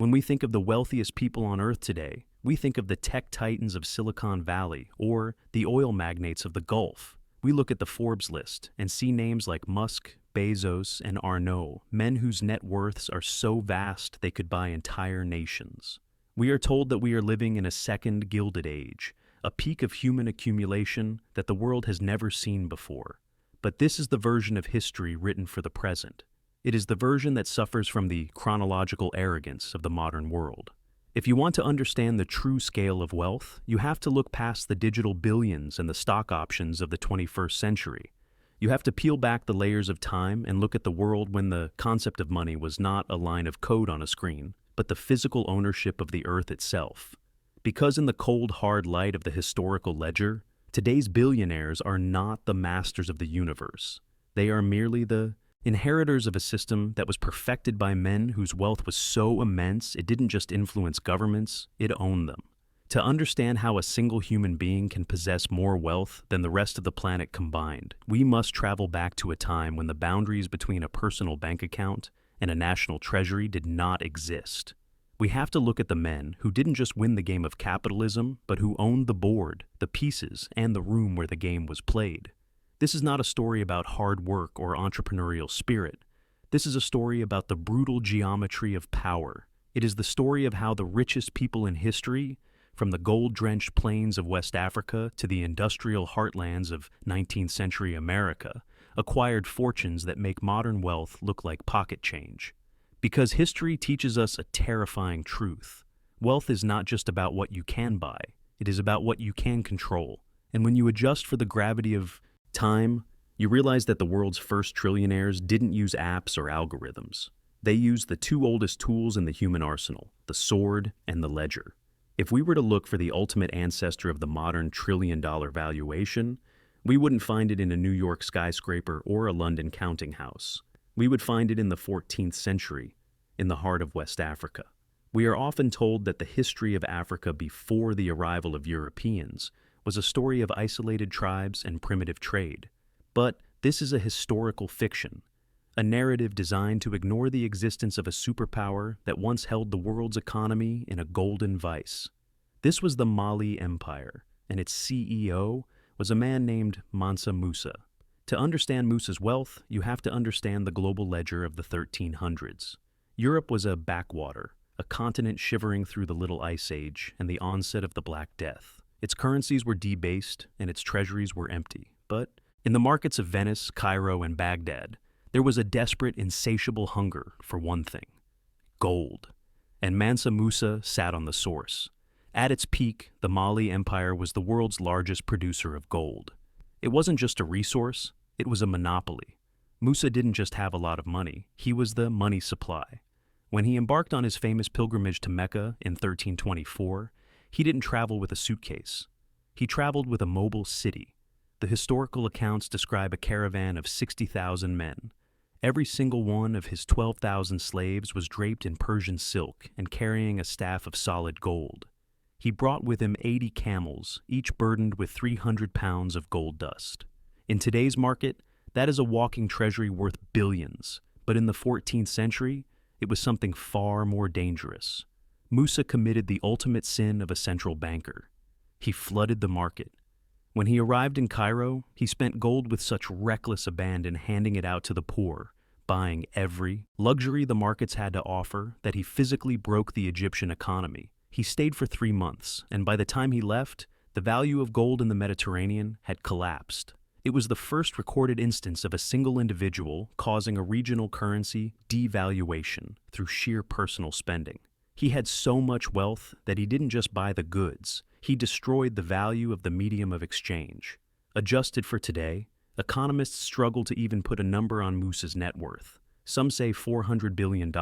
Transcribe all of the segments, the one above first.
When we think of the wealthiest people on Earth today, we think of the tech titans of Silicon Valley or the oil magnates of the Gulf. We look at the Forbes list and see names like Musk, Bezos, and Arnault, men whose net worths are so vast they could buy entire nations. We are told that we are living in a second Gilded Age, a peak of human accumulation that the world has never seen before. But this is the version of history written for the present. It is the version that suffers from the chronological arrogance of the modern world. If you want to understand the true scale of wealth, you have to look past the digital billions and the stock options of the 21st century. You have to peel back the layers of time and look at the world when the concept of money was not a line of code on a screen, but the physical ownership of the earth itself. Because in the cold, hard light of the historical ledger, today's billionaires are not the masters of the universe. They are merely the inheritors of a system that was perfected by men whose wealth was so immense it didn't just influence governments, it owned them. To understand how a single human being can possess more wealth than the rest of the planet combined, we must travel back to a time when the boundaries between a personal bank account and a national treasury did not exist. We have to look at the men who didn't just win the game of capitalism, but who owned the board, the pieces, and the room where the game was played. This is not a story about hard work or entrepreneurial spirit. This is a story about the brutal geometry of power. It is the story of how the richest people in history, from the gold-drenched plains of West Africa to the industrial heartlands of 19th century America, acquired fortunes that make modern wealth look like pocket change. Because history teaches us a terrifying truth. Wealth is not just about what you can buy, it is about what you can control. And when you adjust for the gravity of time, you realize that the world's first trillionaires didn't use apps or algorithms. They used the two oldest tools in the human arsenal, the sword and the ledger. If we were to look for the ultimate ancestor of the modern trillion-dollar valuation, we wouldn't find it in a New York skyscraper or a London counting house. We would find it in the 14th century, in the heart of West Africa. We are often told that the history of Africa before the arrival of Europeans was a story of isolated tribes and primitive trade. But this is a historical fiction, a narrative designed to ignore the existence of a superpower that once held the world's economy in a golden vice. This was the Mali Empire, and its CEO was a man named Mansa Musa. To understand Musa's wealth, you have to understand the global ledger of the 1300s. Europe was a backwater, a continent shivering through the Little Ice Age and the onset of the Black Death. Its currencies were debased and its treasuries were empty. But in the markets of Venice, Cairo, and Baghdad, there was a desperate, insatiable hunger for one thing: gold. And Mansa Musa sat on the source. At its peak, the Mali Empire was the world's largest producer of gold. It wasn't just a resource, it was a monopoly. Musa didn't just have a lot of money, he was the money supply. When he embarked on his famous pilgrimage to Mecca in 1324, he didn't travel with a suitcase. He traveled with a mobile city. The historical accounts describe a caravan of 60,000 men. Every single one of his 12,000 slaves was draped in Persian silk and carrying a staff of solid gold. He brought with him 80 camels, each burdened with 300 pounds of gold dust. In today's market, that is a walking treasury worth billions, but in the 14th century, it was something far more dangerous. Musa committed the ultimate sin of a central banker. He flooded the market. When he arrived in Cairo, he spent gold with such reckless abandon, handing it out to the poor, buying every luxury the markets had to offer, that he physically broke the Egyptian economy. He stayed for 3 months, and by the time he left, the value of gold in the Mediterranean had collapsed. It was the first recorded instance of a single individual causing a regional currency devaluation through sheer personal spending. He had so much wealth that he didn't just buy the goods, he destroyed the value of the medium of exchange. Adjusted for today, economists struggle to even put a number on Musa's net worth. Some say $400 billion,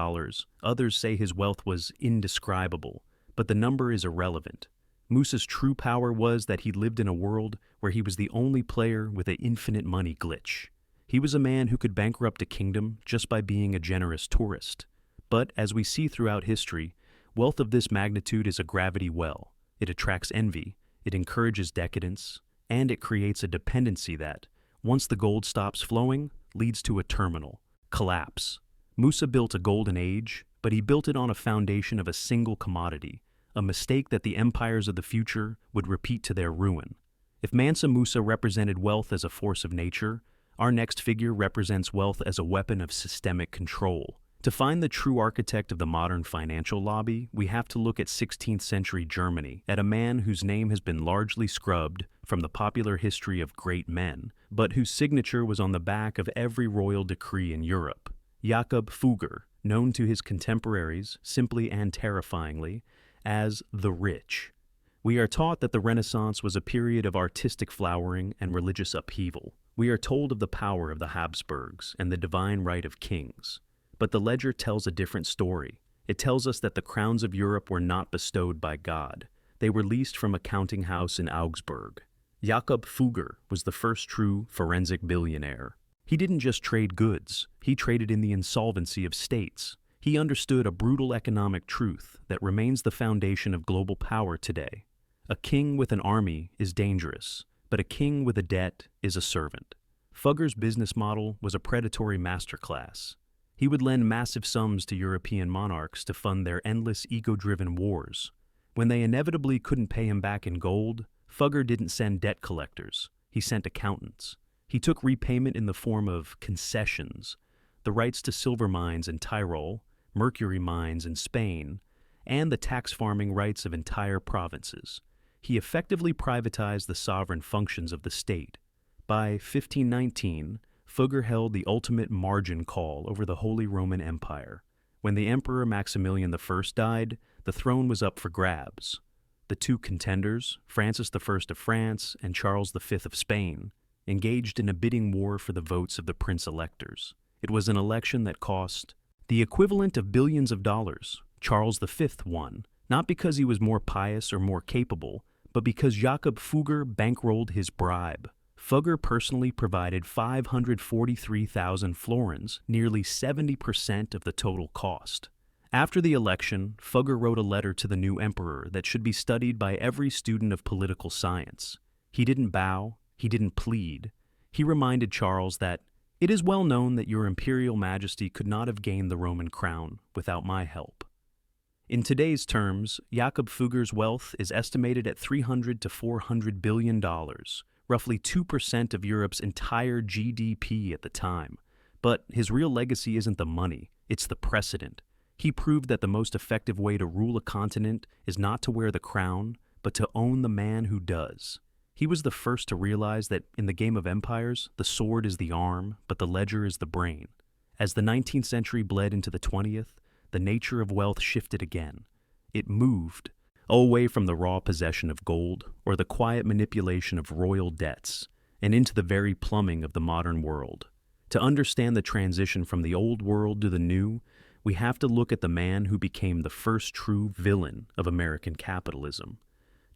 others say his wealth was indescribable, but the number is irrelevant. Musa's true power was that he lived in a world where he was the only player with an infinite money glitch. He was a man who could bankrupt a kingdom just by being a generous tourist. But as we see throughout history, wealth of this magnitude is a gravity well. It attracts envy, it encourages decadence, and it creates a dependency that, once the gold stops flowing, leads to a terminal collapse. Musa built a golden age, but he built it on a foundation of a single commodity, a mistake that the empires of the future would repeat to their ruin. If Mansa Musa represented wealth as a force of nature, our next figure represents wealth as a weapon of systemic control. To find the true architect of the modern financial lobby, we have to look at 16th century Germany, at a man whose name has been largely scrubbed from the popular history of great men, but whose signature was on the back of every royal decree in Europe. Jakob Fugger, known to his contemporaries, simply and terrifyingly, as the rich. We are taught that the Renaissance was a period of artistic flowering and religious upheaval. We are told of the power of the Habsburgs and the divine right of kings. But the ledger tells a different story. It tells us that the crowns of Europe were not bestowed by God. They were leased from a counting house in Augsburg. Jakob Fugger was the first true forensic billionaire. He didn't just trade goods, he traded in the insolvency of states. He understood a brutal economic truth that remains the foundation of global power today. A king with an army is dangerous, but a king with a debt is a servant. Fugger's business model was a predatory masterclass. He would lend massive sums to European monarchs to fund their endless ego-driven wars. When they inevitably couldn't pay him back in gold, Fugger didn't send debt collectors, he sent accountants. He took repayment in the form of concessions, the rights to silver mines in Tyrol, mercury mines in Spain, and the tax farming rights of entire provinces. He effectively privatized the sovereign functions of the state. By 1519, Fugger held the ultimate margin call over the Holy Roman Empire. When the Emperor Maximilian I died, the throne was up for grabs. The two contenders, Francis I of France and Charles V of Spain, engaged in a bidding war for the votes of the prince-electors. It was an election that cost the equivalent of billions of dollars. Charles V won, not because he was more pious or more capable, but because Jakob Fugger bankrolled his bribe. Fugger personally provided 543,000 florins, nearly 70% of the total cost. After the election, Fugger wrote a letter to the new emperor that should be studied by every student of political science. He didn't bow, he didn't plead. He reminded Charles that, "It is well known that your imperial majesty could not have gained the Roman crown without my help." In today's terms, Jakob Fugger's wealth is estimated at $300 to $400 billion, roughly 2% of Europe's entire GDP at the time. But his real legacy isn't the money, it's the precedent. He proved that the most effective way to rule a continent is not to wear the crown, but to own the man who does. He was the first to realize that in the game of empires, the sword is the arm, but the ledger is the brain. As the 19th century bled into the 20th, the nature of wealth shifted again. It moved away from the raw possession of gold or the quiet manipulation of royal debts and into the very plumbing of the modern world. To understand the transition from the old world to the new, we have to look at the man who became the first true villain of American capitalism,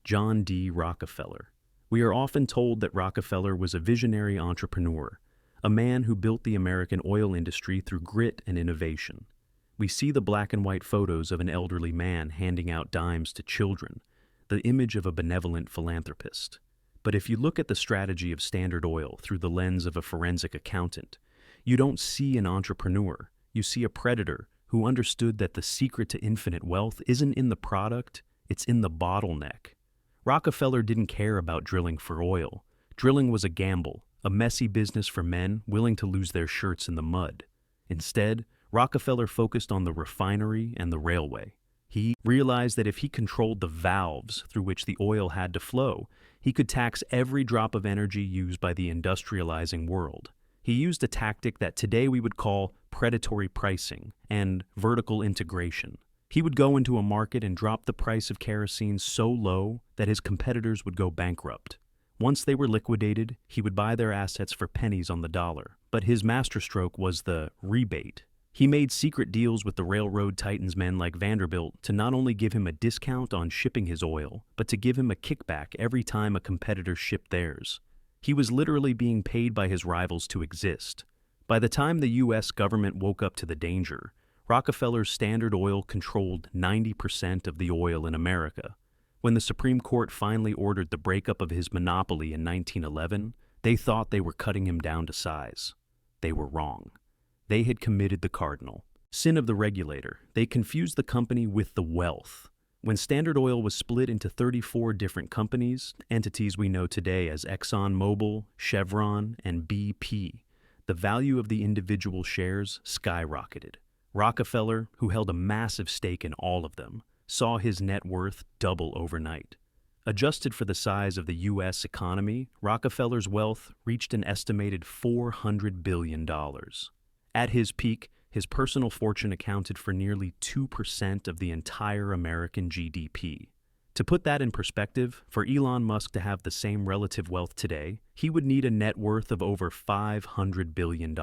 John D. Rockefeller. We are often told that Rockefeller was a visionary entrepreneur, a man who built the American oil industry through grit and innovation. We see the black and white photos of an elderly man handing out dimes to children, the image of a benevolent philanthropist. But if you look at the strategy of Standard Oil through the lens of a forensic accountant, you don't see an entrepreneur. You see a predator who understood that the secret to infinite wealth isn't in the product, it's in the bottleneck. Rockefeller didn't care about drilling for oil. Drilling was a gamble, a messy business for men willing to lose their shirts in the mud. Instead, Rockefeller focused on the refinery and the railway. He realized that if he controlled the valves through which the oil had to flow, he could tax every drop of energy used by the industrializing world. He used a tactic that today we would call predatory pricing and vertical integration. He would go into a market and drop the price of kerosene so low that his competitors would go bankrupt. Once they were liquidated, he would buy their assets for pennies on the dollar. But his masterstroke was the rebate. He made secret deals with the railroad titans men like Vanderbilt to not only give him a discount on shipping his oil, but to give him a kickback every time a competitor shipped theirs. He was literally being paid by his rivals to exist. By the time the U.S. government woke up to the danger, Rockefeller's Standard Oil controlled 90% of the oil in America. When the Supreme Court finally ordered the breakup of his monopoly in 1911, they thought they were cutting him down to size. They were wrong. They had committed the cardinal. Sin of the regulator. They confused the company with the wealth. When Standard Oil was split into 34 different companies, entities we know today as ExxonMobil, Chevron, and BP, the value of the individual shares skyrocketed. Rockefeller, who held a massive stake in all of them, saw his net worth double overnight. Adjusted for the size of the U.S. economy, Rockefeller's wealth reached an estimated $400 billion. At his peak, his personal fortune accounted for nearly 2% of the entire American GDP. To put that in perspective, for Elon Musk to have the same relative wealth today, he would need a net worth of over $500 billion.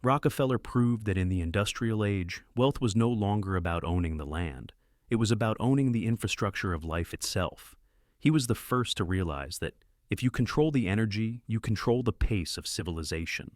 Rockefeller proved that in the industrial age, wealth was no longer about owning the land. It was about owning the infrastructure of life itself. He was the first to realize that if you control the energy, you control the pace of civilization.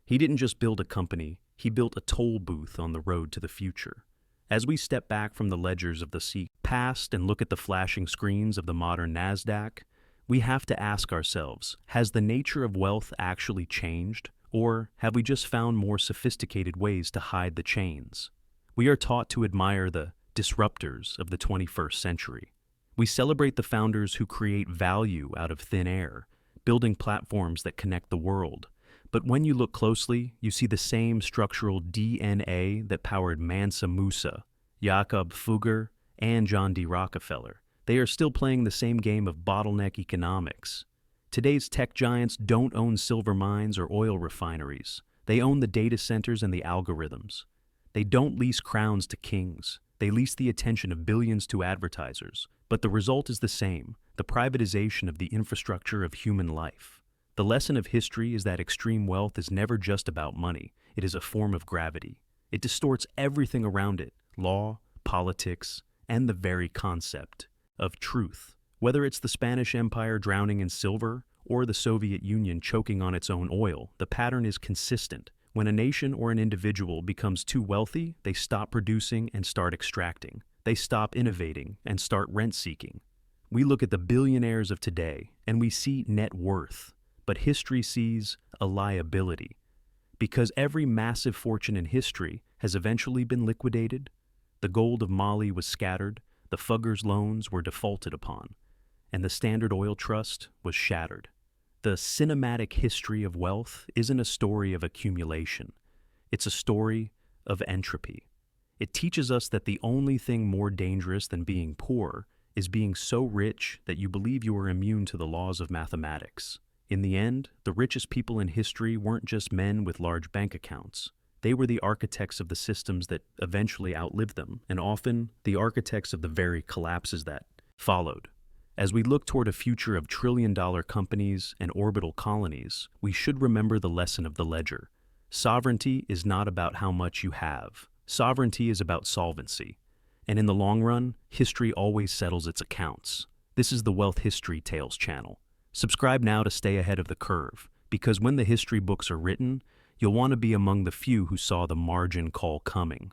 He didn't just build a company, he built a toll booth on the road to the future. As we step back from the ledgers of the past and look at the flashing screens of the modern NASDAQ, we have to ask ourselves, has the nature of wealth actually changed, or have we just found more sophisticated ways to hide the chains? We are taught to admire the disruptors of the 21st century. We celebrate the founders who create value out of thin air, building platforms that connect the world. But when you look closely, you see the same structural DNA that powered Mansa Musa, Jakob Fugger, and John D. Rockefeller. They are still playing the same game of bottleneck economics. Today's tech giants don't own silver mines or oil refineries. They own the data centers and the algorithms. They don't lease crowns to kings. They lease the attention of billions to advertisers. But the result is the same, the privatization of the infrastructure of human life. The lesson of history is that extreme wealth is never just about money. It is a form of gravity. It distorts everything around it, law, politics, and the very concept of truth. Whether it's the Spanish Empire drowning in silver or the Soviet Union choking on its own oil, the pattern is consistent. When a nation or an individual becomes too wealthy, they stop producing and start extracting. They stop innovating and start rent-seeking. We look at the billionaires of today and we see net worth. But history sees a liability. Because every massive fortune in history has eventually been liquidated, the gold of Mali was scattered, the Fuggers' loans were defaulted upon, and the Standard Oil Trust was shattered. The cinematic history of wealth isn't a story of accumulation. It's a story of entropy. It teaches us that the only thing more dangerous than being poor is being so rich that you believe you are immune to the laws of mathematics. In the end, the richest people in history weren't just men with large bank accounts. They were the architects of the systems that eventually outlived them, and often the architects of the very collapses that followed. As we look toward a future of trillion-dollar companies and orbital colonies, we should remember the lesson of the ledger. Sovereignty is not about how much you have. Sovereignty is about solvency. And in the long run, history always settles its accounts. This is the Wealth History Tales channel. Subscribe now to stay ahead of the curve, because when the history books are written, you'll want to be among the few who saw the margin call coming.